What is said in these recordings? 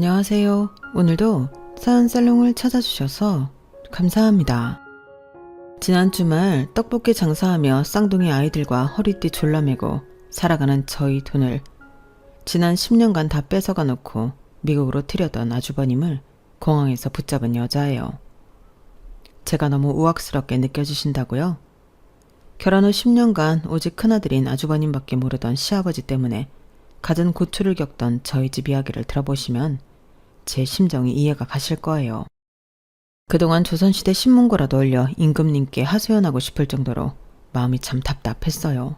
안녕하세요. 오늘도 사연살롱을 찾아주셔서 감사합니다. 지난 주말 떡볶이 장사하며 쌍둥이 아이들과 허리띠 졸라매고 살아가는 저희 돈을 지난 10년간 다 뺏어가 놓고 미국으로 튀려던 아주버님을 공항에서 붙잡은 여자예요. 제가 너무 우악스럽게 느껴지신다고요? 결혼 후 10년간 오직 큰아들인 아주버님밖에 모르던 시아버지 때문에 갖은 고초를 겪던 저희 집 이야기를 들어보시면 제 심정이 이해가 가실 거예요. 그동안 조선시대 신문고라도 올려 임금님께 하소연하고 싶을 정도로 마음이 참 답답했어요.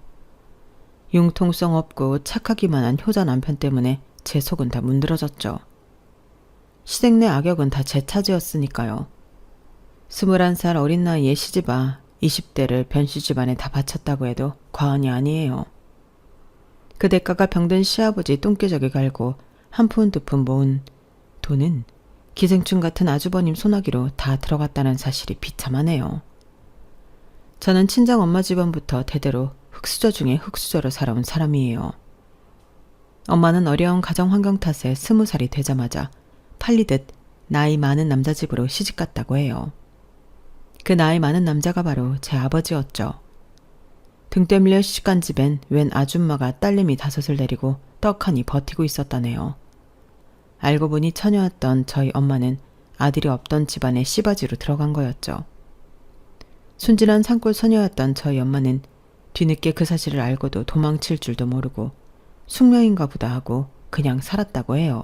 융통성 없고 착하기만 한 효자 남편 때문에 제 속은 다 문드러졌죠. 시댁 내 악역은 다 제 차지였으니까요. 21살 어린 나이에 시집아 20대를 변씨 집안에 다 바쳤다고 해도 과언이 아니에요. 그 대가가 병든 시아버지 똥개저기 갈고 한 푼 두 푼 모은 돈은 기생충 같은 아주버님 소나기로 다 들어갔다는 사실이 비참하네요. 저는 친정 엄마 집안부터 대대로 흙수저 중에 흙수저로 살아온 사람이에요. 엄마는 어려운 가정 환경 탓에 20살이 되자마자 팔리듯 나이 많은 남자 집으로 시집갔다고 해요. 그 나이 많은 남자가 바로 제 아버지였죠. 등 때밀려 시집간 집엔 웬 아줌마가 딸내미 5을 데리고 떡하니 버티고 있었다네요. 알고 보니 처녀였던 저희 엄마는 아들이 없던 집안에 씨바지로 들어간 거였죠. 순진한 산골 소녀였던 저희 엄마는 뒤늦게 그 사실을 알고도 도망칠 줄도 모르고 숙명인가 보다 하고 그냥 살았다고 해요.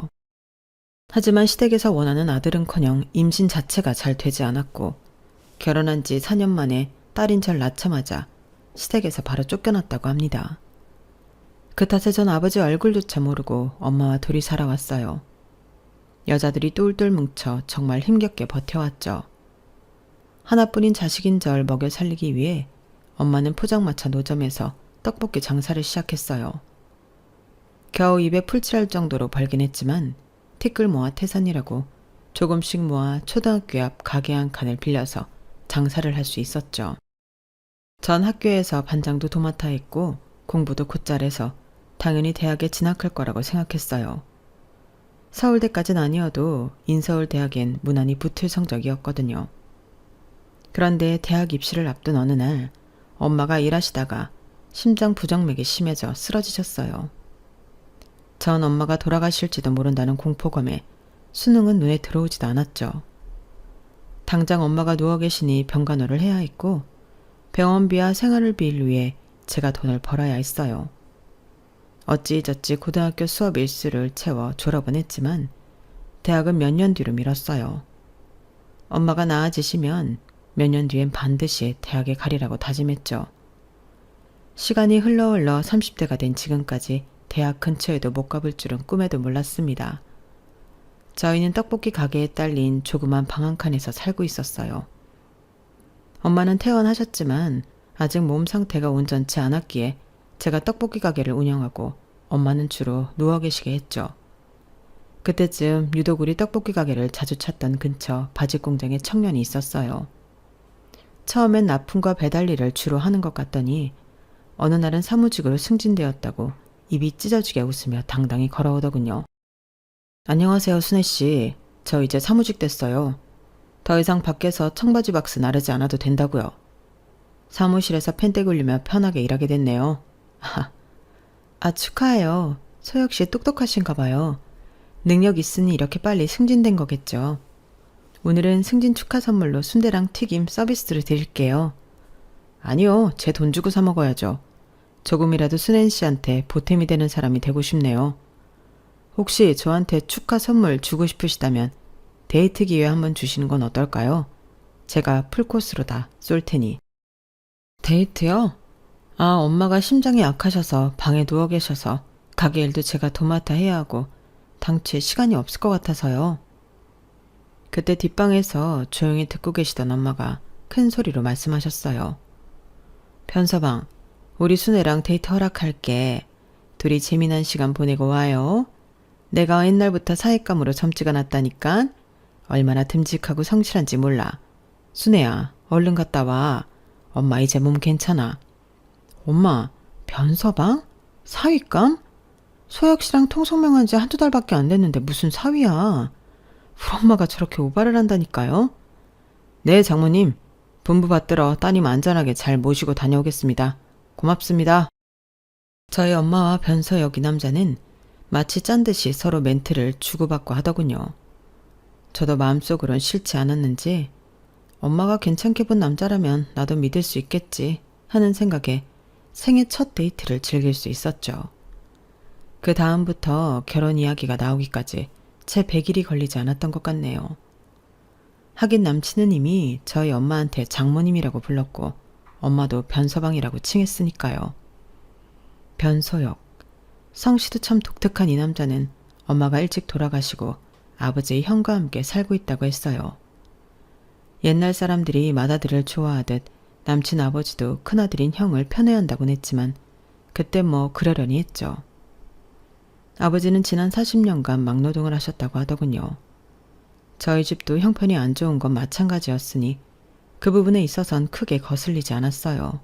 하지만 시댁에서 원하는 아들은커녕 임신 자체가 잘 되지 않았고 결혼한 지 4년 만에 딸인 절 낳자마자 시댁에서 바로 쫓겨났다고 합니다. 그 탓에 전 아버지 얼굴조차 모르고 엄마와 둘이 살아왔어요. 여자들이 똘똘 뭉쳐 정말 힘겹게 버텨왔죠. 하나뿐인 자식인 절 먹여 살리기 위해 엄마는 포장마차 노점에서 떡볶이 장사를 시작했어요. 겨우 입에 풀칠할 정도로 벌긴 했지만 티끌 모아 태산이라고 조금씩 모아 초등학교 앞 가게 한 칸을 빌려서 장사를 할 수 있었죠. 전 학교에서 반장도 도맡아 했고 공부도 곧잘 해서 당연히 대학에 진학할 거라고 생각했어요. 서울대까진 아니어도 인서울대학엔 무난히 붙을 성적이었거든요. 그런데 대학 입시를 앞둔 어느 날 엄마가 일하시다가 심장 부정맥이 심해져 쓰러지셨어요. 전 엄마가 돌아가실지도 모른다는 공포감에 수능은 눈에 들어오지도 않았죠. 당장 엄마가 누워 계시니 병간호를 해야 했고 병원비와 생활비를 위해 제가 돈을 벌어야 했어요. 어찌저찌 고등학교 수업 일수를 채워 졸업은 했지만 대학은 몇 년 뒤로 미뤘어요. 엄마가 나아지시면 몇 년 뒤엔 반드시 대학에 가리라고 다짐했죠. 시간이 흘러 30대가 된 지금까지 대학 근처에도 못 가볼 줄은 꿈에도 몰랐습니다. 저희는 떡볶이 가게에 딸린 조그만 방 한 칸에서 살고 있었어요. 엄마는 퇴원하셨지만 아직 몸 상태가 온전치 않았기에 제가 떡볶이 가게를 운영하고 엄마는 주로 누워 계시게 했죠. 그때쯤 유독 우리 떡볶이 가게를 자주 찾던 근처 바지 공장에 청년이 있었어요. 처음엔 납품과 배달 일을 주로 하는 것 같더니 어느 날은 사무직으로 승진되었다고 입이 찢어지게 웃으며 당당히 걸어오더군요. 안녕하세요, 순애씨. 저 이제 사무직 됐어요. 더 이상 밖에서 청바지 박스 나르지 않아도 된다고요. 사무실에서 펜대 굴리며 편하게 일하게 됐네요. 축하해요. 소 역시 똑똑하신가 봐요. 능력 있으니 이렇게 빨리 승진된 거겠죠. 오늘은 승진 축하 선물로 순대랑 튀김 서비스로 드릴게요. 아니요, 제 돈 주고 사 먹어야죠. 조금이라도 순애 씨한테 보탬이 되는 사람이 되고 싶네요. 혹시 저한테 축하 선물 주고 싶으시다면 데이트 기회 한번 주시는 건 어떨까요? 제가 풀코스로 다 쏠 테니. 데이트요? 엄마가 심장이 약하셔서 방에 누워 계셔서 가게 일도 제가 도맡아 해야 하고 당최 시간이 없을 것 같아서요. 그때 뒷방에서 조용히 듣고 계시던 엄마가 큰 소리로 말씀하셨어요. 변서방, 우리 순애랑 데이트 허락할게. 둘이 재미난 시간 보내고 와요. 내가 옛날부터 사윗감으로 점찍어 놨다니까. 얼마나 듬직하고 성실한지 몰라. 순애야, 얼른 갔다 와. 엄마 이제 몸 괜찮아. 엄마, 변서방? 사윗감? 소혁 씨랑 통성명한 지 한두 달밖에 안 됐는데 무슨 사위야. 우리 엄마가 저렇게 오바를 한다니까요. 네, 장모님. 분부 받들어 따님 안전하게 잘 모시고 다녀오겠습니다. 고맙습니다. 저희 엄마와 변서혁 이 남자는 마치 짠 듯이 서로 멘트를 주고받고 하더군요. 저도 마음속으론 싫지 않았는지 엄마가 괜찮게 본 남자라면 나도 믿을 수 있겠지 하는 생각에 생애 첫 데이트를 즐길 수 있었죠. 그 다음부터 결혼 이야기가 나오기까지 채 100일이 걸리지 않았던 것 같네요. 하긴 남친은 이미 저희 엄마한테 장모님이라고 불렀고 엄마도 변서방이라고 칭했으니까요. 변소혁. 성씨도 참 독특한 이 남자는 엄마가 일찍 돌아가시고 아버지의 형과 함께 살고 있다고 했어요. 옛날 사람들이 맏아들을 좋아하듯 남친 아버지도 큰아들인 형을 편애한다곤 했지만 그때 뭐 그러려니 했죠. 아버지는 지난 40년간 막노동을 하셨다고 하더군요. 저희 집도 형편이 안 좋은 건 마찬가지였으니 그 부분에 있어선 크게 거슬리지 않았어요.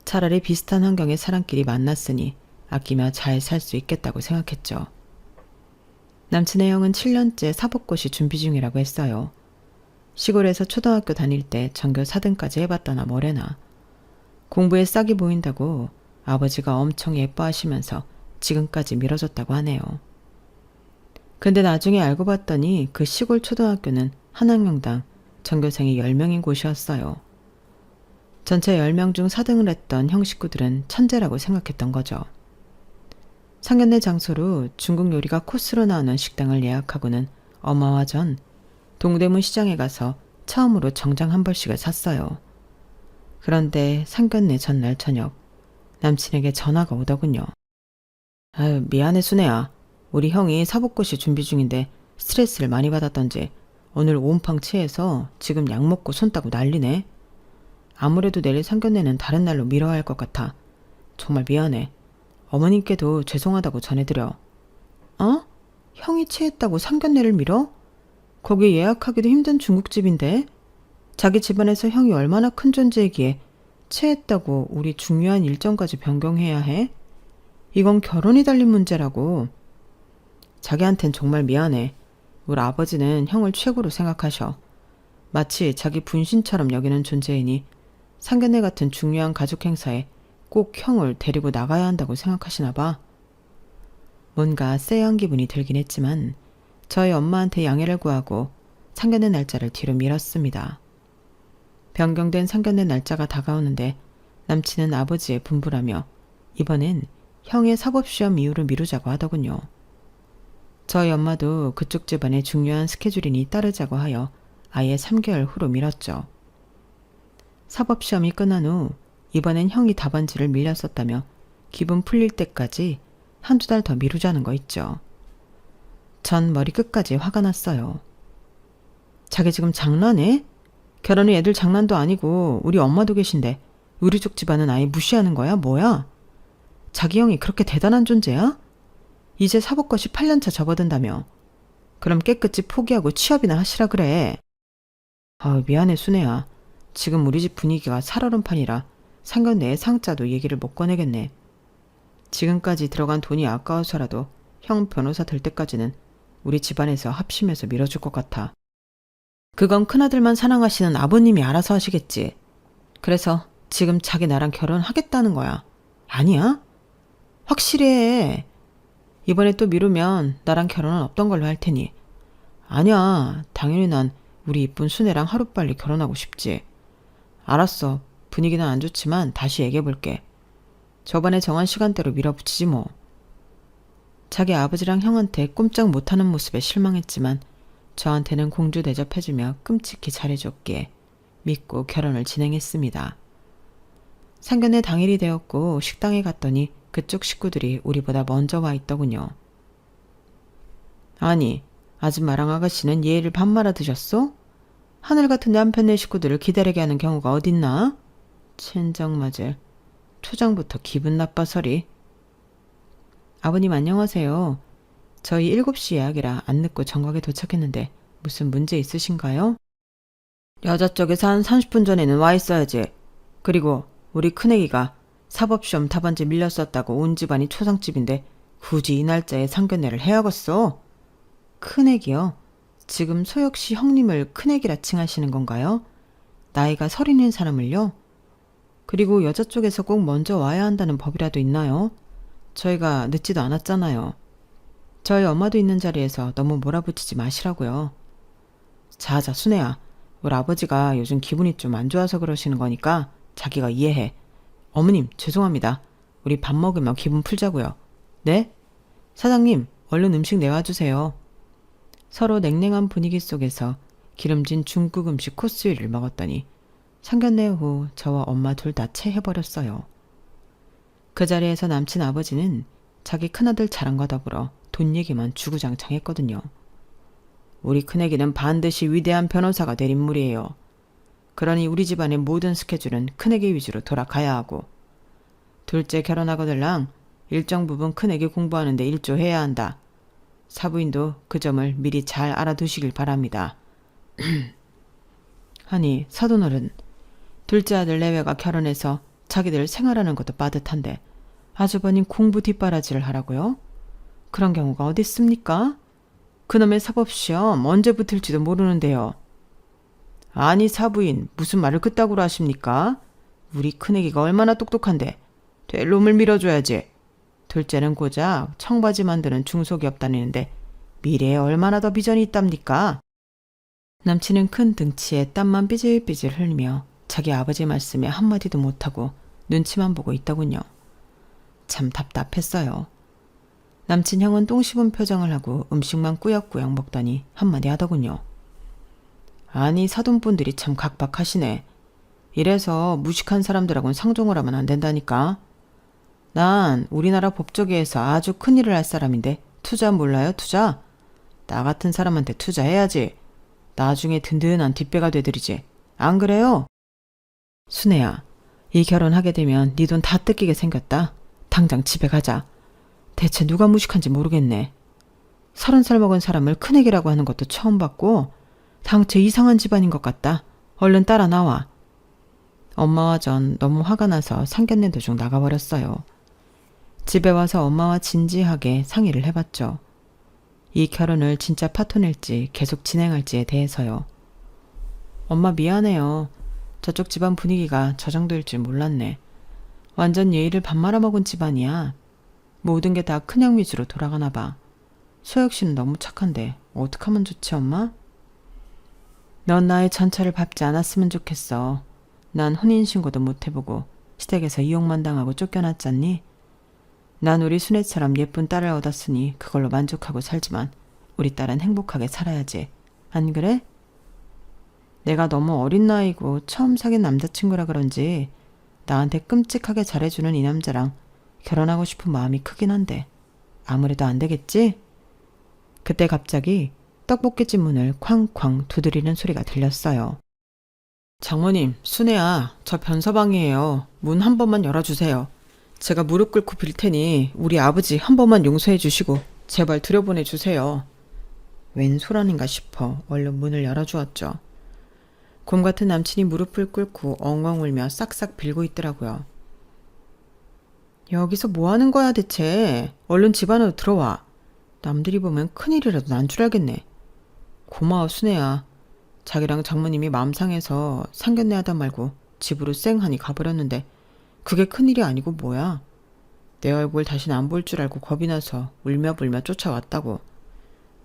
차라리 비슷한 환경의 사람끼리 만났으니 아끼며 잘 살 수 있겠다고 생각했죠. 남친의 형은 7년째 사법고시 준비 중이라고 했어요. 시골에서 초등학교 다닐 때 전교 4등까지 해봤다나 뭐래나. 공부에 싹이 보인다고 아버지가 엄청 예뻐하시면서 지금까지 밀어줬다고 하네요. 근데 나중에 알고 봤더니 그 시골 초등학교는 한 학년당 전교생이 10명인 곳이었어요. 전체 10명 중 4등을 했던 형 식구들은 천재라고 생각했던 거죠. 상견례 장소로 중국 요리가 코스로 나오는 식당을 예약하고는 엄마와 전 동대문 시장에 가서 처음으로 정장 한 벌씩을 샀어요. 그런데 상견례 전날 저녁 남친에게 전화가 오더군요. 아유, 미안해 순애야. 우리 형이 사법고시 준비 중인데 스트레스를 많이 받았던지 오늘 온팡 체해서 지금 약 먹고 손 따고 난리네. 아무래도 내일 상견례는 다른 날로 미뤄야 할 것 같아. 정말 미안해. 어머님께도 죄송하다고 전해드려. 어? 형이 체했다고 상견례를 미뤄? 거기 예약하기도 힘든 중국집인데? 자기 집안에서 형이 얼마나 큰 존재이기에 체했다고 우리 중요한 일정까지 변경해야 해? 이건 결혼이 달린 문제라고. 자기한텐 정말 미안해. 우리 아버지는 형을 최고로 생각하셔. 마치 자기 분신처럼 여기는 존재이니 상견례 같은 중요한 가족 행사에 꼭 형을 데리고 나가야 한다고 생각하시나 봐. 뭔가 쎄한 기분이 들긴 했지만 저희 엄마한테 양해를 구하고 상견례 날짜를 뒤로 미뤘습니다. 변경된 상견례 날짜가 다가오는데 남친은 아버지의 분부라며 이번엔 형의 사법시험 이유를 미루자고 하더군요. 저희 엄마도 그쪽 집안의 중요한 스케줄이니 따르자고 하여 아예 3개월 후로 미뤘죠. 사법시험이 끝난 후 이번엔 형이 답안지를 밀렸었다며 기분 풀릴 때까지 한두 달 더 미루자는 거 있죠. 전 머리 끝까지 화가 났어요. 자기 지금 장난해? 결혼이 애들 장난도 아니고 우리 엄마도 계신데 우리 쪽 집안은 아예 무시하는 거야? 뭐야? 자기 형이 그렇게 대단한 존재야? 이제 사법고시 8년차 접어든다며. 그럼 깨끗이 포기하고 취업이나 하시라 그래. 미안해 순애야. 지금 우리 집 분위기가 살얼음판이라 상견례에 상자도 얘기를 못 꺼내겠네. 지금까지 들어간 돈이 아까워서라도 형 변호사 될 때까지는 우리 집안에서 합심해서 밀어줄 것 같아. 그건 큰아들만 사랑하시는 아버님이 알아서 하시겠지. 그래서 지금 자기 나랑 결혼하겠다는 거야. 아니야? 확실히 해. 이번에 또 미루면 나랑 결혼은 없던 걸로 할 테니. 아니야. 당연히 난 우리 이쁜 순애랑 하루빨리 결혼하고 싶지. 알았어. 분위기는 안 좋지만 다시 얘기해볼게. 저번에 정한 시간대로 밀어붙이지 뭐. 자기 아버지랑 형한테 꼼짝 못하는 모습에 실망했지만 저한테는 공주 대접해주며 끔찍히 잘해줬기에 믿고 결혼을 진행했습니다. 상견례 당일이 되었고 식당에 갔더니 그쪽 식구들이 우리보다 먼저 와 있더군요. 아니, 아줌마랑 아가씨는 예의를 밥 말아 드셨어? 하늘 같은 남편네 식구들을 기다리게 하는 경우가 어딨나? 첸정 맞을. 초장부터 기분 나빠서리. 아버님 안녕하세요. 저희 7시 예약이라 안 늦고 정각에 도착했는데 무슨 문제 있으신가요? 여자 쪽에서 한 30분 전에는 와 있어야지. 그리고 우리 큰애기가 사법시험 답안지 밀렸었다고 온 집안이 초상집인데 굳이 이 날짜에 상견례를 해야겠어? 큰애기요? 지금 소혁씨 형님을 큰애기라 칭하시는 건가요? 나이가 30인 사람을요? 그리고 여자 쪽에서 꼭 먼저 와야 한다는 법이라도 있나요? 저희가 늦지도 않았잖아요. 저희 엄마도 있는 자리에서 너무 몰아붙이지 마시라고요. 자자, 순애야. 우리 아버지가 요즘 기분이 좀 안 좋아서 그러시는 거니까 자기가 이해해. 어머님, 죄송합니다. 우리 밥 먹으면 기분 풀자고요. 네? 사장님, 얼른 음식 내와주세요. 서로 냉랭한 분위기 속에서 기름진 중국 음식 코스 요리를 먹었더니 상견례 후 저와 엄마 둘 다 체해버렸어요. 그 자리에서 남친 아버지는 자기 큰아들 자랑과 더불어 돈 얘기만 주구장창했거든요. 우리 큰애기는 반드시 위대한 변호사가 될 인물이에요. 그러니 우리 집안의 모든 스케줄은 큰애기 위주로 돌아가야 하고, 둘째 결혼하거들랑 일정 부분 큰애기 공부하는데 일조해야 한다. 사부인도 그 점을 미리 잘 알아두시길 바랍니다. 하니 사돈어른, 둘째 아들 내외가 결혼해서 자기들 생활하는 것도 빠듯한데 아주버님 공부 뒷바라지를 하라고요? 그런 경우가 어디 있습니까? 그놈의 사법시험 언제 붙을지도 모르는데요. 아니 사부인, 무슨 말을 그따구로 하십니까? 우리 큰애기가 얼마나 똑똑한데 될 놈을 밀어줘야지. 둘째는 고작 청바지 만드는 중소기업 다니는데 미래에 얼마나 더 비전이 있답니까? 남친은 큰 등치에 땀만 삐질삐질 흘리며 자기 아버지 말씀에 한마디도 못하고 눈치만 보고 있더군요. 참 답답했어요. 남친 형은 똥 씹은 표정을 하고 음식만 꾸역꾸역 먹더니 한마디 하더군요. 아니 사돈분들이 참 각박하시네. 이래서 무식한 사람들하고는 상종을 하면 안 된다니까. 난 우리나라 법조계에서 아주 큰일을 할 사람인데 투자 몰라요, 투자? 나 같은 사람한테 투자해야지. 나중에 든든한 뒷배가 되드리지. 안 그래요? 순애야, 이 결혼하게 되면 네 돈 다 뜯기게 생겼다. 당장 집에 가자. 대체 누가 무식한지 모르겠네. 30살 먹은 사람을 큰애기라고 하는 것도 처음 봤고 당최 이상한 집안인 것 같다. 얼른 따라 나와. 엄마와 전 너무 화가 나서 상견례 도중 나가버렸어요. 집에 와서 엄마와 진지하게 상의를 해봤죠. 이 결혼을 진짜 파토낼지 계속 진행할지에 대해서요. 엄마 미안해요. 저쪽 집안 분위기가 저 정도일 줄 몰랐네. 완전 예의를 밥 말아먹은 집안이야. 모든 게 다 큰형 위주로 돌아가나 봐. 소혁 씨는 너무 착한데 어떡하면 좋지 엄마? 넌 나의 전철을 밟지 않았으면 좋겠어. 난 혼인신고도 못 해보고 시댁에서 이용만 당하고 쫓겨났잖니? 난 우리 순애처럼 예쁜 딸을 얻었으니 그걸로 만족하고 살지만 우리 딸은 행복하게 살아야지. 안 그래? 내가 너무 어린 나이고 처음 사귄 남자친구라 그런지 나한테 끔찍하게 잘해주는 이 남자랑 결혼하고 싶은 마음이 크긴 한데 아무래도 안 되겠지? 그때 갑자기 떡볶이집 문을 쾅쾅 두드리는 소리가 들렸어요. 장모님, 순애야, 저 변서방이에요. 문 한 번만 열어주세요. 제가 무릎 꿇고 빌 테니 우리 아버지 한 번만 용서해 주시고 제발 들여보내주세요. 웬 소란인가 싶어 얼른 문을 열어주었죠. 곰 같은 남친이 무릎을 꿇고 엉엉 울며 싹싹 빌고 있더라고요. 여기서 뭐 하는 거야 대체? 얼른 집 안으로 들어와. 남들이 보면 큰일이라도 난 줄 알겠네. 고마워 순애야. 자기랑 장모님이 마음 상해서 상견례 하다 말고 집으로 쌩하니 가버렸는데 그게 큰일이 아니고 뭐야. 내 얼굴 다신 안 볼 줄 알고 겁이 나서 울며 불며 쫓아왔다고.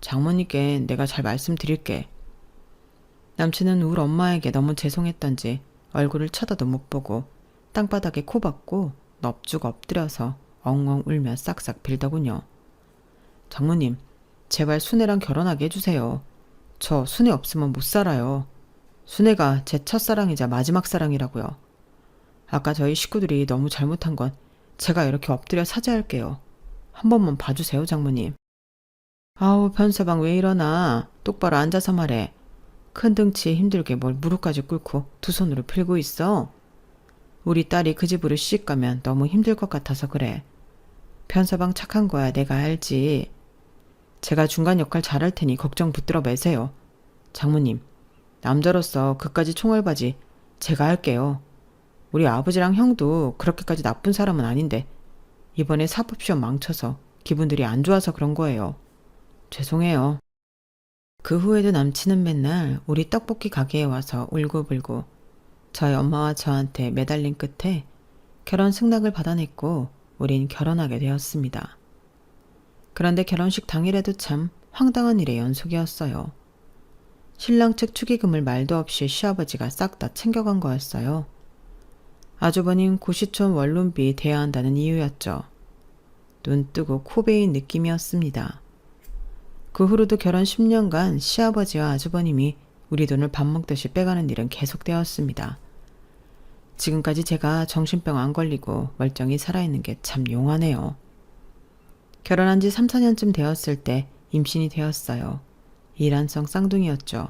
장모님께 내가 잘 말씀드릴게. 남친은 울 엄마에게 너무 죄송했던지 얼굴을 쳐다도 못 보고 땅바닥에 코 박고 넙죽 엎드려서 엉엉 울며 싹싹 빌더군요. 장모님, 제발 순애랑 결혼하게 해주세요. 저 순애 없으면 못 살아요. 순애가 제 첫사랑이자 마지막 사랑이라고요. 아까 저희 식구들이 너무 잘못한 건 제가 이렇게 엎드려 사죄할게요. 한 번만 봐주세요, 장모님. 아우, 변서방 왜 이러나. 똑바로 앉아서 말해. 큰 등치에 힘들게 뭘 무릎까지 꿇고 두 손으로 빌고 있어. 우리 딸이 그 집으로 시집 가면 너무 힘들 것 같아서 그래. 변서방 착한 거야 내가 알지. 제가 중간 역할 잘할 테니 걱정 붙들어 매세요. 장모님, 남자로서 그까지 총알바지 제가 할게요. 우리 아버지랑 형도 그렇게까지 나쁜 사람은 아닌데 이번에 사법시험 망쳐서 기분들이 안 좋아서 그런 거예요. 죄송해요. 그 후에도 남친은 맨날 우리 떡볶이 가게에 와서 울고불고 저희 엄마와 저한테 매달린 끝에 결혼 승낙을 받아냈고 우린 결혼하게 되었습니다. 그런데 결혼식 당일에도 참 황당한 일의 연속이었어요. 신랑 측 축의금을 말도 없이 시아버지가 싹 다 챙겨간 거였어요. 아주버님 고시촌 원룸비 대야 한다는 이유였죠. 눈 뜨고 코 베인 느낌이었습니다. 그 후로도 결혼 10년간 시아버지와 아주버님이 우리 돈을 밥 먹듯이 빼가는 일은 계속되었습니다. 지금까지 제가 정신병 안 걸리고 멀쩡히 살아있는 게 참 용하네요. 결혼한 지 3, 4년쯤 되었을 때 임신이 되었어요. 이란성 쌍둥이였죠.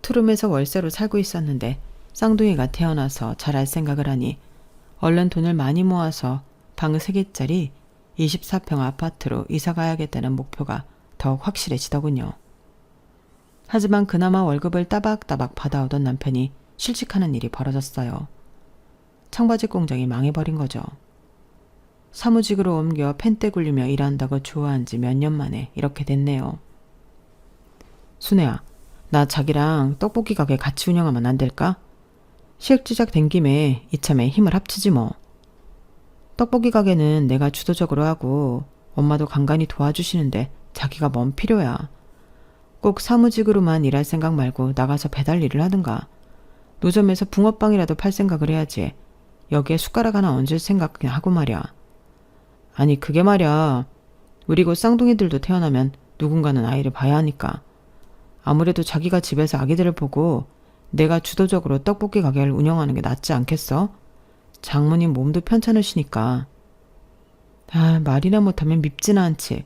투룸에서 월세로 살고 있었는데 쌍둥이가 태어나서 잘할 생각을 하니 얼른 돈을 많이 모아서 방 3개짜리 24평 아파트로 이사 가야겠다는 목표가 더욱 확실해지더군요. 하지만 그나마 월급을 따박따박 받아오던 남편이 실직하는 일이 벌어졌어요. 청바지 공장이 망해버린 거죠. 사무직으로 옮겨 펜대 굴리며 일한다고 좋아한 지 몇 년 만에 이렇게 됐네요. 순애야, 나 자기랑 떡볶이 가게 같이 운영하면 안 될까? 시액주작 된 김에 이참에 힘을 합치지 뭐. 떡볶이 가게는 내가 주도적으로 하고 엄마도 간간히 도와주시는데 자기가 뭔 필요야. 꼭 사무직으로만 일할 생각 말고 나가서 배달 일을 하든가. 노점에서 붕어빵이라도 팔 생각을 해야지. 여기에 숟가락 하나 얹을 생각 하고 말이야. 아니 그게 말이야. 우리 곧 쌍둥이들도 태어나면 누군가는 아이를 봐야 하니까. 아무래도 자기가 집에서 아기들을 보고 내가 주도적으로 떡볶이 가게를 운영하는 게 낫지 않겠어? 장모님 몸도 편찮으시니까. 말이나 못하면 밉지는 않지.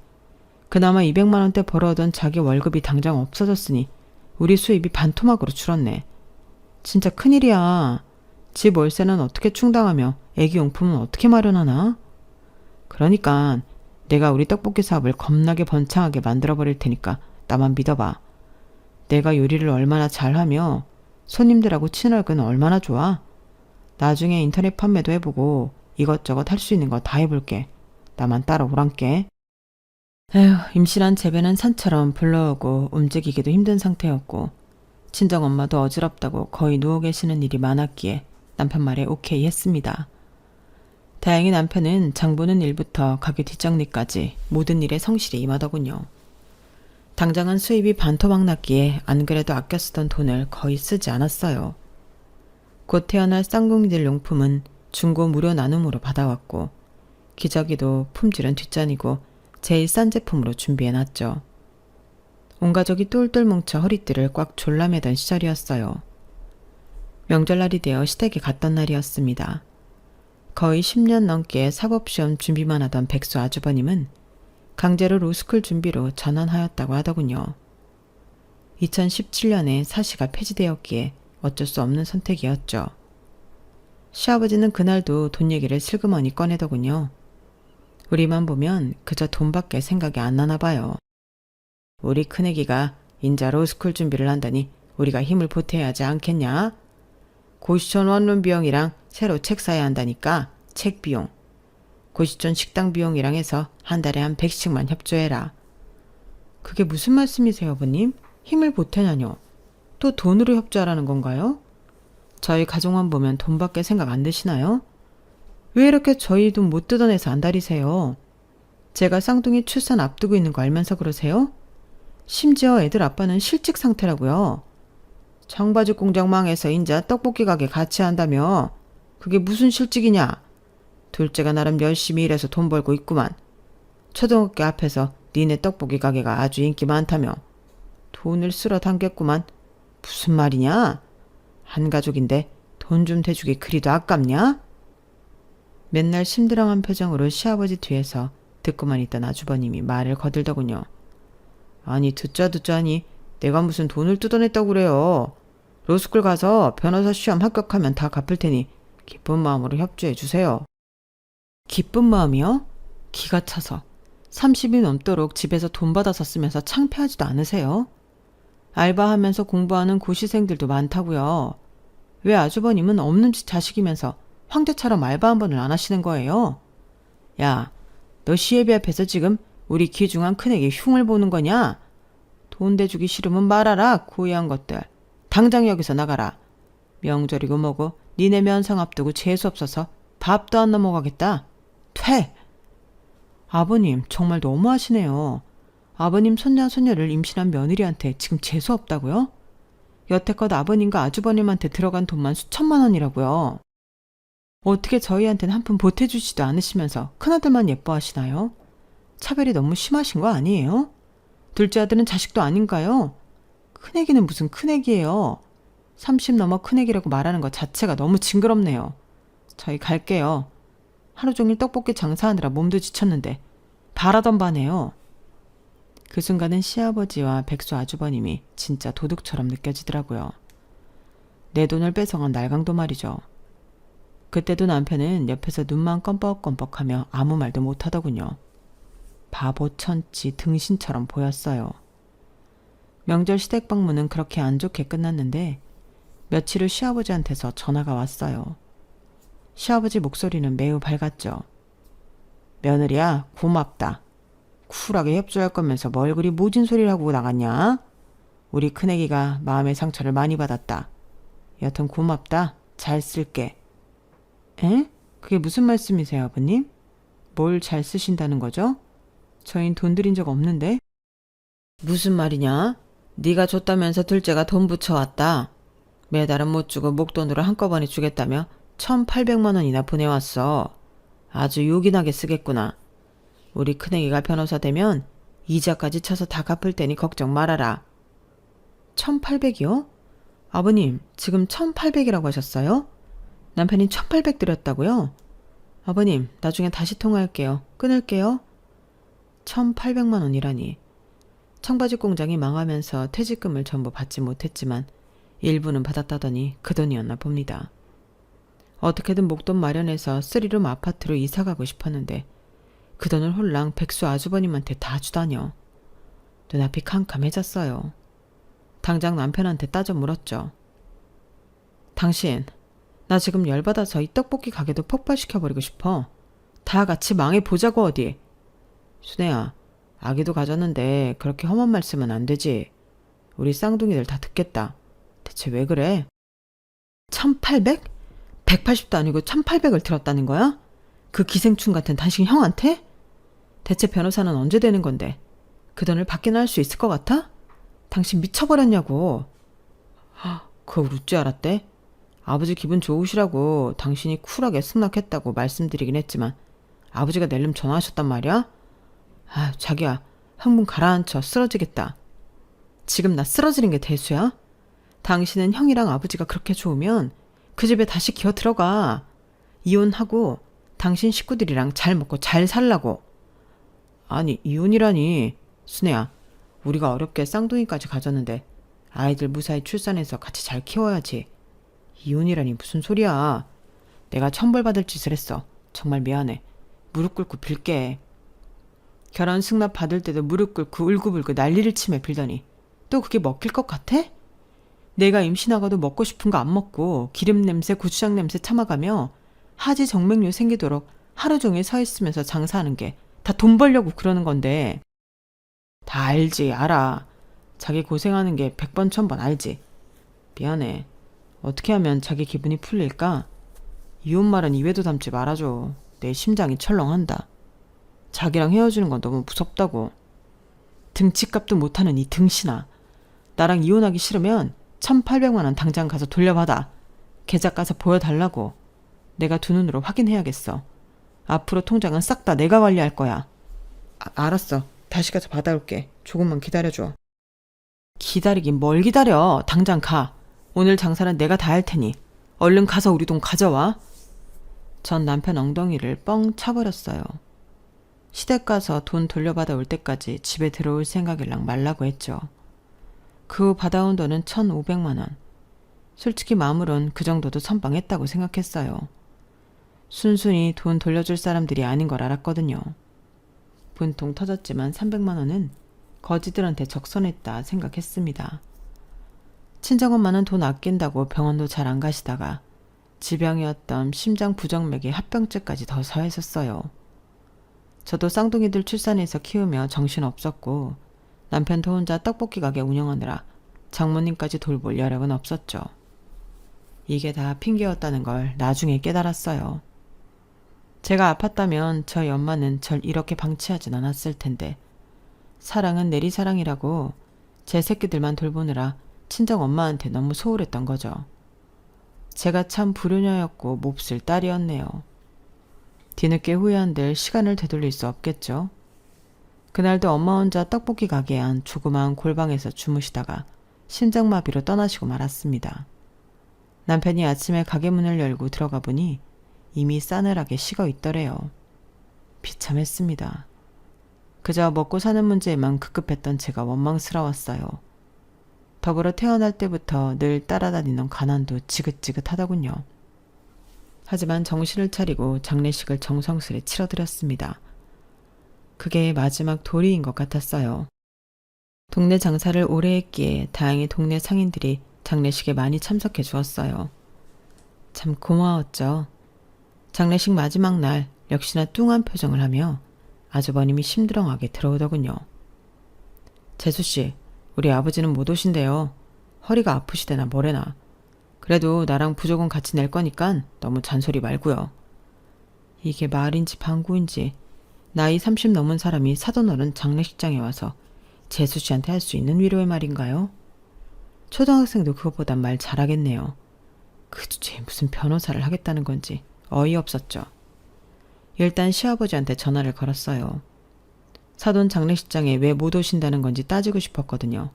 그나마 200만 원대 벌어오던 자기 월급이 당장 없어졌으니 우리 수입이 반토막으로 줄었네. 진짜 큰일이야. 집 월세는 어떻게 충당하며 애기 용품은 어떻게 마련하나? 그러니까 내가 우리 떡볶이 사업을 겁나게 번창하게 만들어버릴 테니까 나만 믿어봐. 내가 요리를 얼마나 잘하며 손님들하고 친화력은 얼마나 좋아. 나중에 인터넷 판매도 해보고 이것저것 할 수 있는 거 다 해볼게. 나만 따라오란께. 에휴, 임신한 제배는 산처럼 불러오고 움직이기도 힘든 상태였고 친정엄마도 어지럽다고 거의 누워 계시는 일이 많았기에 남편 말에 오케이 했습니다. 다행히 남편은 장 보는 일부터 가게 뒷정리까지 모든 일에 성실히 임하더군요. 당장은 수입이 반토막 났기에 안 그래도 아껴 쓰던 돈을 거의 쓰지 않았어요. 곧 태어날 쌍둥이들 용품은 중고 무료 나눔으로 받아왔고 기저귀도 품질은 뒷전이고 제일 싼 제품으로 준비해놨죠. 온 가족이 똘똘 뭉쳐 허리띠를 꽉 졸라매던 시절이었어요. 명절날이 되어 시댁에 갔던 날이었습니다. 거의 10년 넘게 사법시험 준비만 하던 백수 아주버님은 강제로 로스쿨 준비로 전환하였다고 하더군요. 2017년에 사시가 폐지되었기에 어쩔 수 없는 선택이었죠. 시아버지는 그날도 돈 얘기를 슬그머니 꺼내더군요. 우리만 보면 그저 돈밖에 생각이 안 나나 봐요. 우리 큰애기가 인자 로스쿨 준비를 한다니 우리가 힘을 보태야 하지 않겠냐? 고시촌 원룸 비용이랑 새로 책 사야 한다니까 책 비용. 고시촌 식당 비용이랑 해서 한 달에 한 100씩만 협조해라. 그게 무슨 말씀이세요, 아버님? 힘을 보태냐뇨. 또 돈으로 협조하라는 건가요? 저희 가족만 보면 돈밖에 생각 안 드시나요? 왜 이렇게 저희 돈 못 뜯어내서 안달이세요? 제가 쌍둥이 출산 앞두고 있는 거 알면서 그러세요? 심지어 애들 아빠는 실직 상태라고요. 청바지 공장 망해서 인자 떡볶이 가게 같이 한다며. 그게 무슨 실직이냐. 둘째가 나름 열심히 일해서 돈 벌고 있구만. 초등학교 앞에서 니네 떡볶이 가게가 아주 인기 많다며. 돈을 쓸어 담겼구만. 무슨 말이냐? 한 가족인데 돈 좀 대주기 그리도 아깝냐? 맨날 심드렁한 표정으로 시아버지 뒤에서 듣고만 있던 아주버님이 말을 거들더군요. 아니 듣자 하니 내가 무슨 돈을 뜯어냈다고 그래요. 로스쿨 가서 변호사 시험 합격하면 다 갚을 테니 기쁜 마음으로 협조해 주세요. 기쁜 마음이요? 기가 차서 30이 넘도록 집에서 돈 받아서 쓰면서 창피하지도 않으세요? 알바하면서 공부하는 고시생들도 많다고요. 왜 아주버님은 없는 집 자식이면서 황제처럼 알바 한 번을 안 하시는 거예요? 야, 너 시애비 앞에서 지금 우리 귀중한 큰애기 흉을 보는 거냐? 돈 대주기 싫으면 말아라, 고의한 것들. 당장 여기서 나가라. 명절이고 뭐고 니네 면상 앞두고 재수없어서 밥도 안 넘어가겠다. 퇴! 아버님, 정말 너무하시네요. 아버님 손자 손녀를 임신한 며느리한테 지금 재수없다고요? 여태껏 아버님과 아주버님한테 들어간 돈만 수천만 원이라고요. 어떻게 저희한테는 한 푼 보태주지도 않으시면서 큰아들만 예뻐하시나요? 차별이 너무 심하신 거 아니에요? 둘째 아들은 자식도 아닌가요? 큰애기는 무슨 큰애기예요. 30 넘어 큰애기라고 말하는 것 자체가 너무 징그럽네요. 저희 갈게요. 하루 종일 떡볶이 장사하느라 몸도 지쳤는데 바라던 바네요. 그 순간은 시아버지와 백수 아주버님이 진짜 도둑처럼 느껴지더라고요. 내 돈을 뺏어간 날강도 말이죠. 그때도 남편은 옆에서 눈만 껌뻑껌뻑하며 아무 말도 못하더군요. 바보천치 등신처럼 보였어요. 명절 시댁 방문은 그렇게 안 좋게 끝났는데 며칠 후 시아버지한테서 전화가 왔어요. 시아버지 목소리는 매우 밝았죠. 며느리야, 고맙다. 쿨하게 협조할 거면서 뭘 그리 모진 소리를 하고 나갔냐? 우리 큰애기가 마음의 상처를 많이 받았다. 여튼 고맙다. 잘 쓸게. 에? 그게 무슨 말씀이세요, 아버님? 뭘 잘 쓰신다는 거죠? 저흰 돈 들인 적 없는데? 무슨 말이냐? 네가 줬다면서 둘째가 돈 붙여왔다. 매달은 못 주고 목돈으로 한꺼번에 주겠다며 1,800만 원이나 보내왔어. 아주 요긴하게 쓰겠구나. 우리 큰애기가 변호사 되면 이자까지 쳐서 다 갚을 테니 걱정 말아라. 1,800이요? 아버님, 지금 1,800이라고 하셨어요? 남편이 1,800 드렸다고요? 아버님, 나중에 다시 통화할게요. 끊을게요. 1,800만 원이라니. 청바지 공장이 망하면서 퇴직금을 전부 받지 못했지만 일부는 받았다더니 그 돈이었나 봅니다. 어떻게든 목돈 마련해서 3룸 아파트로 이사가고 싶었는데 그 돈을 홀랑 백수 아주버님한테 다 주다녀. 눈앞이 캄캄해졌어요. 당장 남편한테 따져 물었죠. 당신, 나 지금 열받아서 이 떡볶이 가게도 폭발시켜버리고 싶어. 다 같이 망해보자고 어디. 순애야, 아기도 가졌는데 그렇게 험한 말씀은 안 되지. 우리 쌍둥이들 다 듣겠다. 대체 왜 그래? 1,800? 180도 아니고 1,800을 들었다는 거야? 그 기생충 같은 당신 형한테? 대체 변호사는 언제 되는 건데 그 돈을 받기나 할 수 있을 것 같아? 당신 미쳐버렸냐고. 그걸 웃지 알았대? 아버지 기분 좋으시라고 당신이 쿨하게 승낙했다고 말씀드리긴 했지만 아버지가 낼름 전화하셨단 말이야? 자기야, 흥분 가라앉혀. 쓰러지겠다. 지금 나 쓰러지는 게 대수야? 당신은 형이랑 아버지가 그렇게 좋으면 그 집에 다시 기어 들어가. 이혼하고 당신 식구들이랑 잘 먹고 잘 살라고. 아니, 이혼이라니. 순애야, 우리가 어렵게 쌍둥이까지 가졌는데 아이들 무사히 출산해서 같이 잘 키워야지. 이혼이라니 무슨 소리야. 내가 천벌받을 짓을 했어. 정말 미안해. 무릎 꿇고 빌게. 결혼 승낙 받을 때도 무릎 꿇고 울고불고 난리를 치며 빌더니 또 그게 먹힐 것 같아? 내가 임신하고도 먹고 싶은 거 안 먹고 기름 냄새 고추장 냄새 참아가며 하지 정맥류 생기도록 하루 종일 서 있으면서 장사하는 게 다 돈 벌려고 그러는 건데. 다 알지, 알아. 자기 고생하는 게 100번 1000번 알지. 미안해. 어떻게 하면 자기 기분이 풀릴까? 이혼 말은 입에도 담지 말아줘. 내 심장이 철렁한다. 자기랑 헤어지는 건 너무 무섭다고. 등치값도 못하는 이 등신아. 나랑 이혼하기 싫으면 1,800만 원 당장 가서 돌려받아. 계좌 가서 보여달라고. 내가 두 눈으로 확인해야겠어. 앞으로 통장은 싹 다 내가 관리할 거야. 알았어. 다시 가서 받아올게. 조금만 기다려줘. 기다리긴 뭘 기다려. 당장 가. 오늘 장사는 내가 다 할 테니 얼른 가서 우리 돈 가져와. 전 남편 엉덩이를 뻥 차버렸어요. 시댁 가서 돈 돌려받아 올 때까지 집에 들어올 생각일랑 말라고 했죠. 그 후 받아온 돈은 1,500만 원. 솔직히 마음으론 그 정도도 선방했다고 생각했어요. 순순히 돈 돌려줄 사람들이 아닌 걸 알았거든요. 분통 터졌지만 300만 원은 거지들한테 적선했다 생각했습니다. 친정엄마는 돈 아낀다고 병원도 잘 안 가시다가 지병이었던 심장 부정맥에 합병증까지 더 서했었어요. 저도 쌍둥이들 출산해서 키우며 정신없었고 남편도 혼자 떡볶이 가게 운영하느라 장모님까지 돌볼 여력은 없었죠. 이게 다 핑계였다는 걸 나중에 깨달았어요. 제가 아팠다면 저희 엄마는 절 이렇게 방치하진 않았을 텐데 사랑은 내리사랑이라고 제 새끼들만 돌보느라 친정 엄마한테 너무 소홀했던 거죠. 제가 참 불효녀였고 몹쓸 딸이었네요. 뒤늦게 후회한들 시간을 되돌릴 수 없겠죠. 그날도 엄마 혼자 떡볶이 가게에 한 조그마한 골방에서 주무시다가 심장마비로 떠나시고 말았습니다. 남편이 아침에 가게 문을 열고 들어가 보니 이미 싸늘하게 식어 있더래요. 비참했습니다. 그저 먹고 사는 문제에만 급급했던 제가 원망스러웠어요. 더불어 태어날 때부터 늘 따라다니는 가난도 지긋지긋하더군요. 하지만 정신을 차리고 장례식을 정성스레 치러드렸습니다. 그게 마지막 도리인 것 같았어요. 동네 장사를 오래 했기에 다행히 동네 상인들이 장례식에 많이 참석해 주었어요. 참 고마웠죠. 장례식 마지막 날 역시나 뚱한 표정을 하며 아주버님이 심드렁하게 들어오더군요. 재수씨, 우리 아버지는 못 오신대요. 허리가 아프시대나 뭐래나. 그래도 나랑 부조금 같이 낼 거니깐 너무 잔소리 말고요. 이게 말인지 방구인지 나이 30 넘은 사람이 사돈어른 장례식장에 와서 재수씨한테 할 수 있는 위로의 말인가요? 초등학생도 그것보단 말 잘하겠네요. 그 주제에 무슨 변호사를 하겠다는 건지 어이없었죠. 일단 시아버지한테 전화를 걸었어요. 사돈 장례식장에 왜 못 오신다는 건지 따지고 싶었거든요.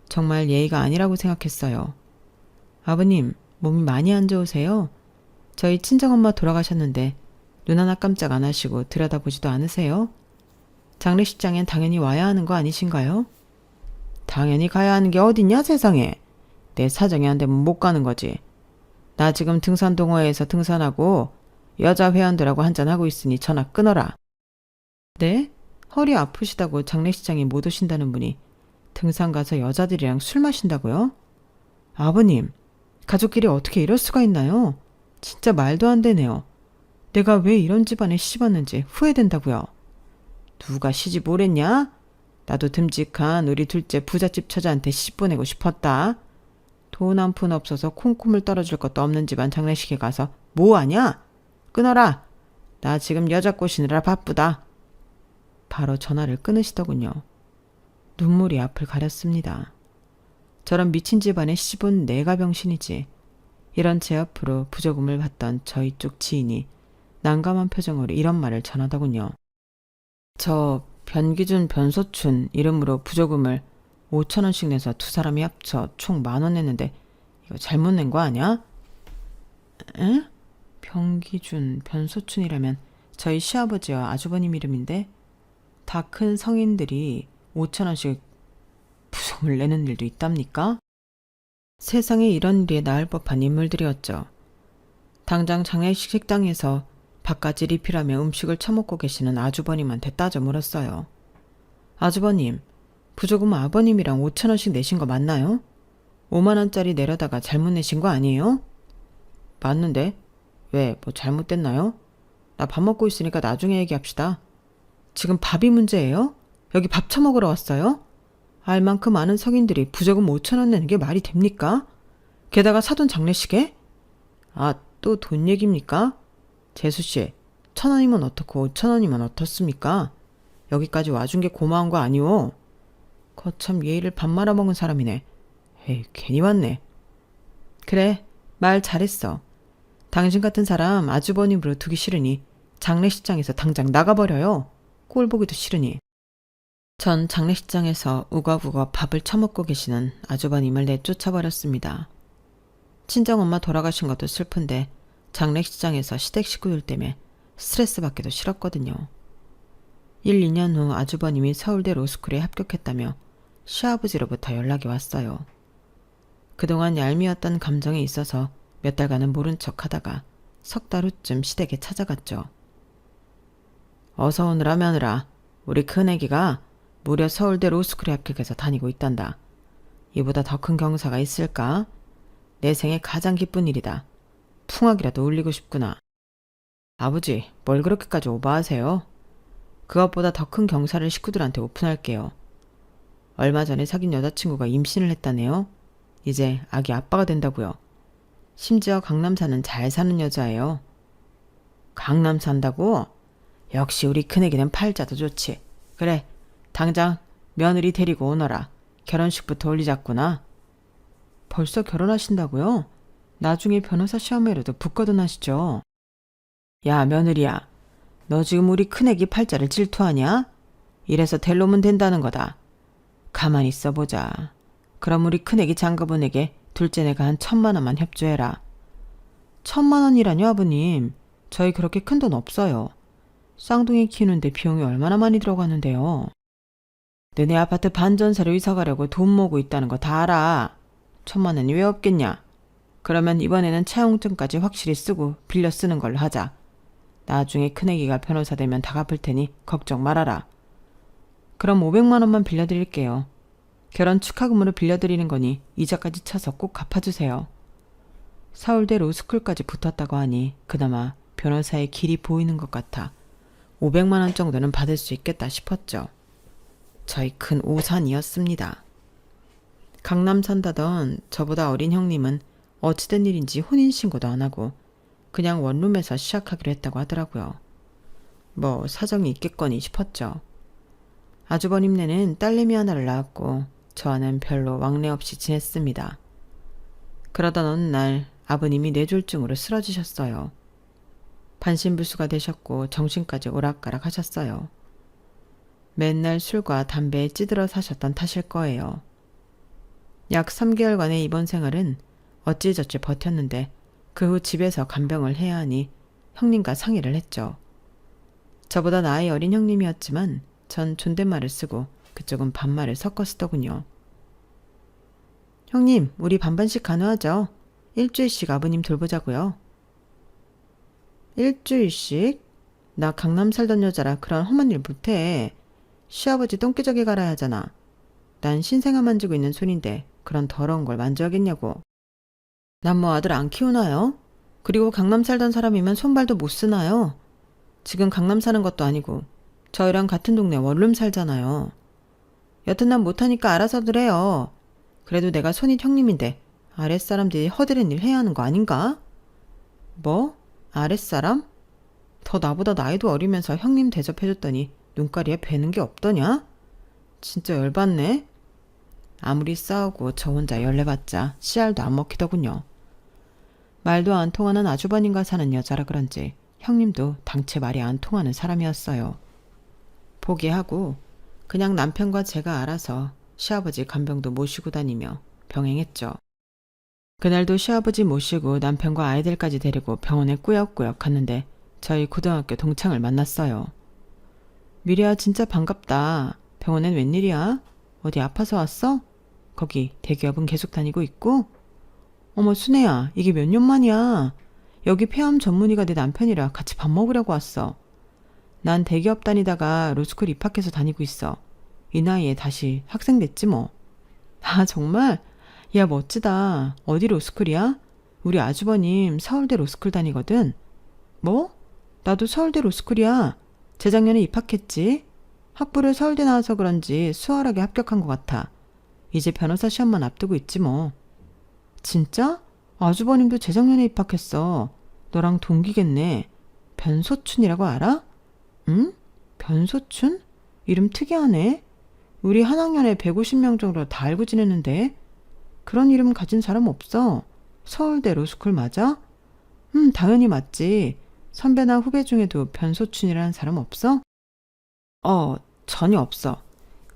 정말 예의가 아니라고 생각했어요. 아버님, 몸이 많이 안 좋으세요? 저희 친정엄마 돌아가셨는데 눈 하나 깜짝 안 하시고 들여다보지도 않으세요? 장례식장엔 당연히 와야 하는 거 아니신가요? 당연히 가야 하는 게 어딨냐 세상에. 내 사정이 안 되면 못 가는 거지. 나 지금 등산동호회에서 등산하고 여자 회원들하고 한잔하고 있으니 전화 끊어라. 네? 허리 아프시다고 장례식장에 못 오신다는 분이 등산 가서 여자들이랑 술 마신다고요? 아버님, 가족끼리 어떻게 이럴 수가 있나요? 진짜 말도 안 되네요. 내가 왜 이런 집안에 시집왔는지 후회된다고요. 누가 시집 오랬냐? 나도 듬직한 우리 둘째 부잣집 처자한테 시집 보내고 싶었다. 돈 한 푼 없어서 콩쿠물 떨어질 것도 없는 집안 장례식에 가서 뭐하냐? 끊어라. 나 지금 여자 꼬시느라 바쁘다. 바로 전화를 끊으시더군요. 눈물이 앞을 가렸습니다. 저런 미친 집안에 시집온 내가 병신이지. 이런 제 앞으로 부조금을 받던 저희 쪽 지인이 난감한 표정으로 이런 말을 전하더군요. 저 변기준 변소춘 이름으로 부조금을 5,000원씩 내서 두 사람이 합쳐 총 10,000원 냈는데 이거 잘못 낸 거 아니야? 에? 변기준 변소춘이라면 저희 시아버지와 아주버님 이름인데 다 큰 성인들이 5,000원씩 부조금을 내는 일도 있답니까? 세상에 이런 일이 나을 법한 인물들이었죠. 당장 장례식 식당에서 밥까지 리필하며 음식을 처먹고 계시는 아주버님한테 따져 물었어요. 아주버님, 부조금 아버님이랑 5,000원씩 내신 거 맞나요? 5만원짜리 내려다가 잘못 내신 거 아니에요? 맞는데? 왜, 뭐 잘못됐나요? 나 밥 먹고 있으니까 나중에 얘기합시다. 지금 밥이 문제예요? 여기 밥 처먹으러 왔어요? 알만큼 많은 성인들이 부조금 5,000원 내는 게 말이 됩니까? 게다가 사돈 장례식에? 아, 또 돈 얘기입니까? 재수씨, 1,000원이면 어떻고 5,000원이면 어떻습니까? 여기까지 와준 게 고마운 거 아니오? 거참 예의를 밥 말아먹은 사람이네. 에이, 괜히 왔네. 그래, 말 잘했어. 당신 같은 사람 아주버님으로 두기 싫으니 장례식장에서 당장 나가버려요. 꼴 보기도 싫으니. 전 장례식장에서 우거우거 밥을 처먹고 계시는 아주버님을 내쫓아버렸습니다. 친정엄마 돌아가신 것도 슬픈데 장례식장에서 시댁 식구들 때문에 스트레스 받기도 싫었거든요. 1, 2년 후 아주버님이 서울대 로스쿨에 합격했다며 시아버지로부터 연락이 왔어요. 그동안 얄미웠던 감정이 있어서 몇 달간은 모른 척 하다가 석 달 후쯤 시댁에 찾아갔죠. 어서 오느라 며느라, 우리 큰애기가 무려 서울대 로스쿨에 합격해서 다니고 있단다. 이보다 더 큰 경사가 있을까? 내 생애 가장 기쁜 일이다. 풍악이라도 울리고 싶구나. 아버지, 뭘 그렇게까지 오버하세요? 그것보다 더 큰 경사를 식구들한테 오픈할게요. 얼마 전에 사귄 여자친구가 임신을 했다네요. 이제 아기 아빠가 된다고요. 심지어 강남 사는 잘 사는 여자예요. 강남 산다고? 역시 우리 큰애기는 팔자도 좋지. 그래, 당장 며느리 데리고 오너라. 결혼식부터 올리자꾸나. 벌써 결혼하신다고요? 나중에 변호사 시험에라도 붙거든 하시죠. 야, 며느리야. 너 지금 우리 큰애기 팔자를 질투하냐? 이래서 될 놈은 된다는 거다. 가만히 있어보자. 그럼 우리 큰애기 장가분에게 둘째네가 한 1,000만 원만 협조해라. 1,000만 원이라뇨, 아버님? 저희 그렇게 큰 돈 없어요. 쌍둥이 키우는데 비용이 얼마나 많이 들어가는데요. 너네 아파트 반전세로 이사가려고 돈 모으고 있다는 거 다 알아. 1,000만 원이 왜 없겠냐? 그러면 이번에는 차용증까지 확실히 쓰고 빌려 쓰는 걸로 하자. 나중에 큰애기가 변호사 되면 다 갚을 테니 걱정 말아라. 그럼 500만 원만 빌려드릴게요. 결혼 축하금으로 빌려드리는 거니 이자까지 쳐서 꼭 갚아주세요. 서울대 로스쿨까지 붙었다고 하니 그나마 변호사의 길이 보이는 것 같아 500만 원 정도는 받을 수 있겠다 싶었죠. 저희 큰 오산이었습니다. 강남 산다던 저보다 어린 형님은 어찌된 일인지 혼인신고도 안 하고 그냥 원룸에서 시작하기로 했다고 하더라고요. 뭐 사정이 있겠거니 싶었죠. 아주버님네는 딸내미 하나를 낳았고 저와는 별로 왕래 없이 지냈습니다. 그러던 어느 날 아버님이 뇌졸중으로 쓰러지셨어요. 반신불수가 되셨고 정신까지 오락가락 하셨어요. 맨날 술과 담배에 찌들어 사셨던 탓일 거예요. 약 3개월간의 입원 생활은 어찌저찌 버텼는데 그 후 집에서 간병을 해야 하니 형님과 상의를 했죠. 저보다 나이 어린 형님이었지만 전 존댓말을 쓰고 그쪽은 반말을 섞어 쓰더군요. 형님, 우리 반반씩 간호하죠. 일주일씩 아버님 돌보자고요. 일주일씩? 나 강남 살던 여자라 그런 험한 일 못해. 시아버지 똥기저귀 갈아야 하잖아. 난 신생아 만지고 있는 손인데 그런 더러운 걸 만져야겠냐고. 난 뭐 아들 안 키우나요? 그리고 강남 살던 사람이면 손발도 못 쓰나요? 지금 강남 사는 것도 아니고 저희랑 같은 동네 원룸 살잖아요. 여튼 난 못하니까 알아서들 해요. 그래도 내가 손윗 형님인데 아랫사람들이 허드렛 일 해야 하는 거 아닌가? 뭐? 아랫사람? 더 나보다 나이도 어리면서 형님 대접해줬더니 눈가리에 뵈는 게 없더냐? 진짜 열받네. 아무리 싸우고 저 혼자 열내봤자 씨알도 안 먹히더군요. 말도 안 통하는 아주버님과 사는 여자라 그런지 형님도 당최 말이 안 통하는 사람이었어요. 포기하고 그냥 남편과 제가 알아서 시아버지 간병도 모시고 다니며 병행했죠. 그날도 시아버지 모시고 남편과 아이들까지 데리고 병원에 꾸역꾸역 갔는데 저희 고등학교 동창을 만났어요. 미리야, 진짜 반갑다. 병원엔 웬일이야? 어디 아파서 왔어? 거기 대기업은 계속 다니고 있고? 어머, 순애야, 이게 몇 년 만이야. 여기 폐암 전문의가 내 남편이라 같이 밥 먹으려고 왔어. 난 대기업 다니다가 로스쿨 입학해서 다니고 있어. 이 나이에 다시 학생 됐지 뭐. 아, 정말? 야, 멋지다. 어디 로스쿨이야? 우리 아주버님 서울대 로스쿨 다니거든. 뭐? 나도 서울대 로스쿨이야. 재작년에 입학했지. 학부를 서울대 나와서 그런지 수월하게 합격한 것 같아. 이제 변호사 시험만 앞두고 있지 뭐. 진짜? 아주버님도 재작년에 입학했어. 너랑 동기겠네. 변소춘이라고 알아? 응? 변소춘? 이름 특이하네. 우리 한 학년에 150명 정도 다 알고 지내는데. 그런 이름 가진 사람 없어. 서울대 로스쿨 맞아? 당연히 맞지. 선배나 후배 중에도 변소춘이라는 사람 없어? 전혀 없어.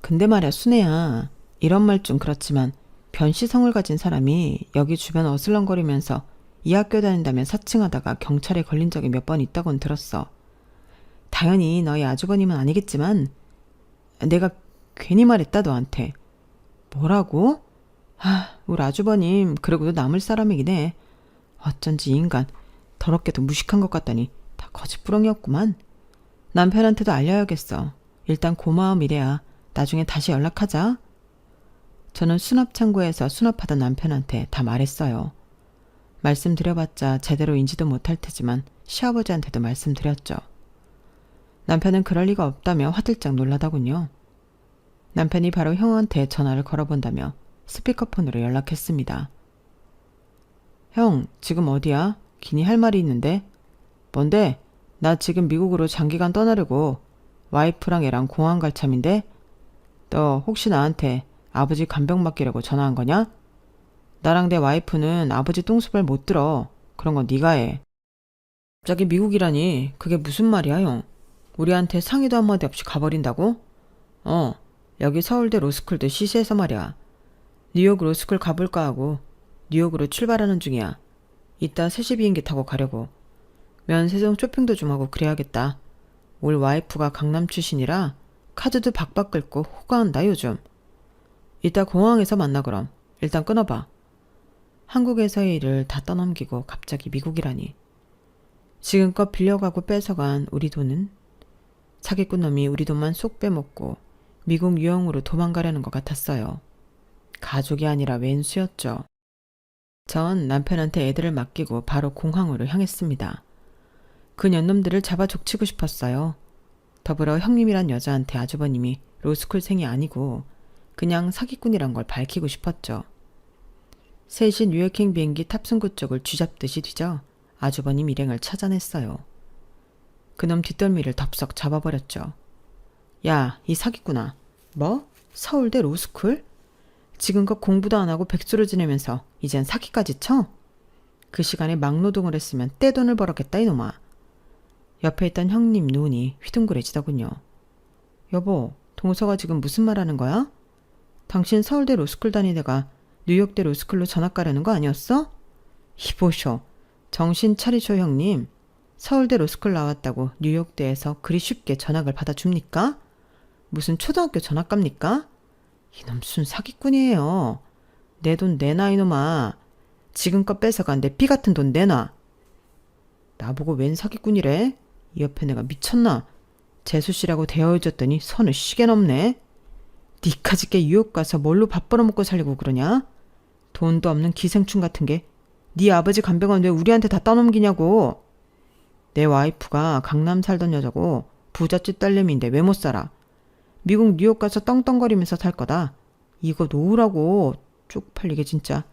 근데 말야, 순애야. 이런 말 좀 그렇지만 변씨성을 가진 사람이 여기 주변 어슬렁거리면서 이 학교 다닌다며 사칭하다가 경찰에 걸린 적이 몇 번 있다고는 들었어. 당연히 너희 아주버님은 아니겠지만 내가 괜히 말했다 너한테. 뭐라고? 우리 아주버님 그러고도 남을 사람이긴 해. 어쩐지 이 인간 더럽게도 무식한 것 같다니 다 거짓부렁이었구만. 남편한테도 알려야겠어. 일단 고마움 이래야 나중에 다시 연락하자. 저는 수납창고에서 수납하던 남편한테 다 말했어요. 말씀드려봤자 제대로 인지도 못할 테지만 시아버지한테도 말씀드렸죠. 남편은 그럴 리가 없다며 화들짝 놀라더군요. 남편이 바로 형한테 전화를 걸어본다며 스피커폰으로 연락했습니다. 형, 지금 어디야? 기니 할 말이 있는데. 뭔데? 나 지금 미국으로 장기간 떠나려고. 와이프랑 애랑 공항 갈 참인데. 너 혹시 나한테 아버지 간병 맡기려고 전화한 거냐? 나랑 내 와이프는 아버지 똥수발 못 들어. 그런 건 네가 해. 갑자기 미국이라니 그게 무슨 말이야, 형? 우리한테 상의도 한마디 없이 가버린다고? 여기 서울대 로스쿨도 시시해서 말이야. 뉴욕 로스쿨 가볼까 하고 뉴욕으로 출발하는 중이야. 이따 3시 비행기 타고 가려고. 면세점 쇼핑도 좀 하고 그래야겠다. 올 와이프가 강남 출신이라 카드도 박박 긁고 호가한다 요즘. 이따 공항에서 만나 그럼. 일단 끊어봐. 한국에서의 일을 다 떠넘기고 갑자기 미국이라니. 지금껏 빌려가고 뺏어간 우리 돈은 사기꾼 놈이 우리 돈만 쏙 빼먹고 미국 유형으로 도망가려는 것 같았어요. 가족이 아니라 왼수였죠. 전 남편한테 애들을 맡기고 바로 공항으로 향했습니다. 그 년놈들을 잡아 족치고 싶었어요. 더불어 형님이란 여자한테 아주버님이 로스쿨생이 아니고 그냥 사기꾼이란 걸 밝히고 싶었죠. 셋이 뉴욕행 비행기 탑승구 쪽을 쥐잡듯이 뒤져 아주버님 일행을 찾아냈어요. 그놈 뒷덜미를 덥석 잡아버렸죠. 야, 이 사기꾼아. 뭐? 서울대 로스쿨? 지금껏 공부도 안 하고 백수로 지내면서 이젠 사기까지 쳐? 그 시간에 막노동을 했으면 떼돈을 벌었겠다 이놈아. 옆에 있던 형님 눈이 휘둥그레지더군요. 여보, 동서가 지금 무슨 말하는 거야? 당신 서울대 로스쿨 다니다가 뉴욕대 로스쿨로 전학 가려는 거 아니었어? 이보쇼, 정신 차리쇼 형님. 서울대 로스쿨 나왔다고 뉴욕대에서 그리 쉽게 전학을 받아줍니까? 무슨 초등학교 전학갑니까? 이놈 순 사기꾼이에요. 내 돈 내놔 이놈아. 지금껏 뺏어간 내 피 같은 돈 내놔. 나보고 웬 사기꾼이래? 이 옆에 내가 미쳤나? 재수씨라고 대여해줬더니 선을 시계 넘네. 니까짓게 뉴욕 가서 뭘로 밥 벌어먹고 살려고 그러냐? 돈도 없는 기생충 같은 게 네 아버지 간병은 왜 우리한테 다 떠넘기냐고. 내 와이프가 강남 살던 여자고 부잣집 딸내미인데 왜 못 살아? 미국 뉴욕 가서 떵떵거리면서 살 거다. 이거 놓으라고. 쪽팔리게 진짜.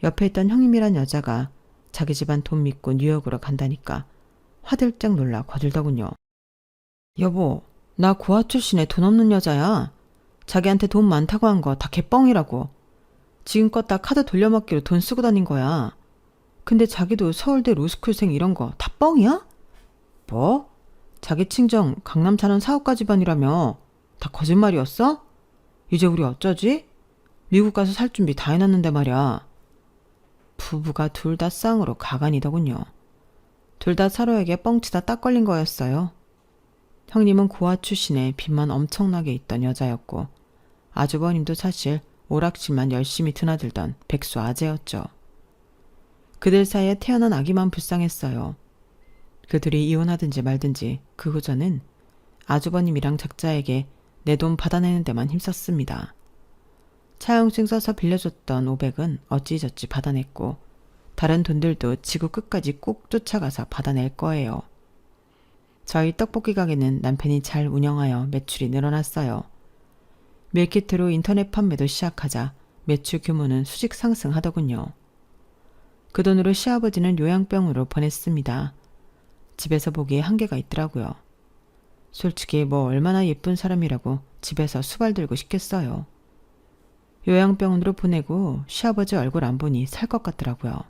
옆에 있던 형님이란 여자가 자기 집안 돈 믿고 뉴욕으로 간다니까 화들짝 놀라 거들더군요. 여보, 나 고아 출신의 돈 없는 여자야. 자기한테 돈 많다고 한 거 다 개뻥이라고. 지금껏 다 카드 돌려막기로 돈 쓰고 다닌 거야. 근데 자기도 서울대 로스쿨생 이런 거 다 뻥이야? 뭐? 자기 친정 강남 사는 사업가 집안이라며. 다 거짓말이었어? 이제 우리 어쩌지? 미국 가서 살 준비 다 해놨는데 말이야. 부부가 둘 다 쌍으로 가관이더군요. 둘 다 서로에게 뻥치다 딱 걸린 거였어요. 형님은 고아 출신에 빚만 엄청나게 있던 여자였고 아주버님도 사실 오락실만 열심히 드나들던 백수 아재였죠. 그들 사이에 태어난 아기만 불쌍했어요. 그들이 이혼하든지 말든지 그 후 저는 아주버님이랑 작자에게 내 돈 받아내는 데만 힘썼습니다. 차용증 써서 빌려줬던 500은 어찌저찌 받아냈고 다른 돈들도 지구 끝까지 꼭 쫓아가서 받아낼 거예요. 저희 떡볶이 가게는 남편이 잘 운영하여 매출이 늘어났어요. 밀키트로 인터넷 판매도 시작하자 매출 규모는 수직 상승하더군요. 그 돈으로 시아버지는 요양병으로 보냈습니다. 집에서 보기에 한계가 있더라고요. 솔직히 뭐 얼마나 예쁜 사람이라고 집에서 수발 들고 싶겠어요. 요양병원으로 보내고 시아버지 얼굴 안 보니 살 것 같더라고요.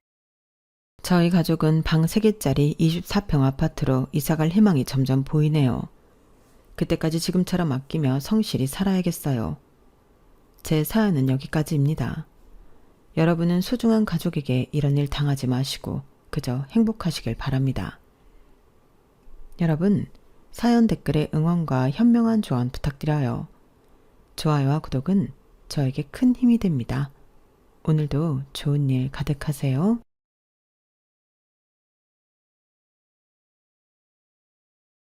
저희 가족은 방 3개짜리 24평 아파트로 이사갈 희망이 점점 보이네요. 그때까지 지금처럼 아끼며 성실히 살아야겠어요. 제 사연은 여기까지입니다. 여러분은 소중한 가족에게 이런 일 당하지 마시고 그저 행복하시길 바랍니다. 여러분, 사연 댓글에 응원과 현명한 조언 부탁드려요. 좋아요와 구독은 저에게 큰 힘이 됩니다. 오늘도 좋은 일 가득하세요.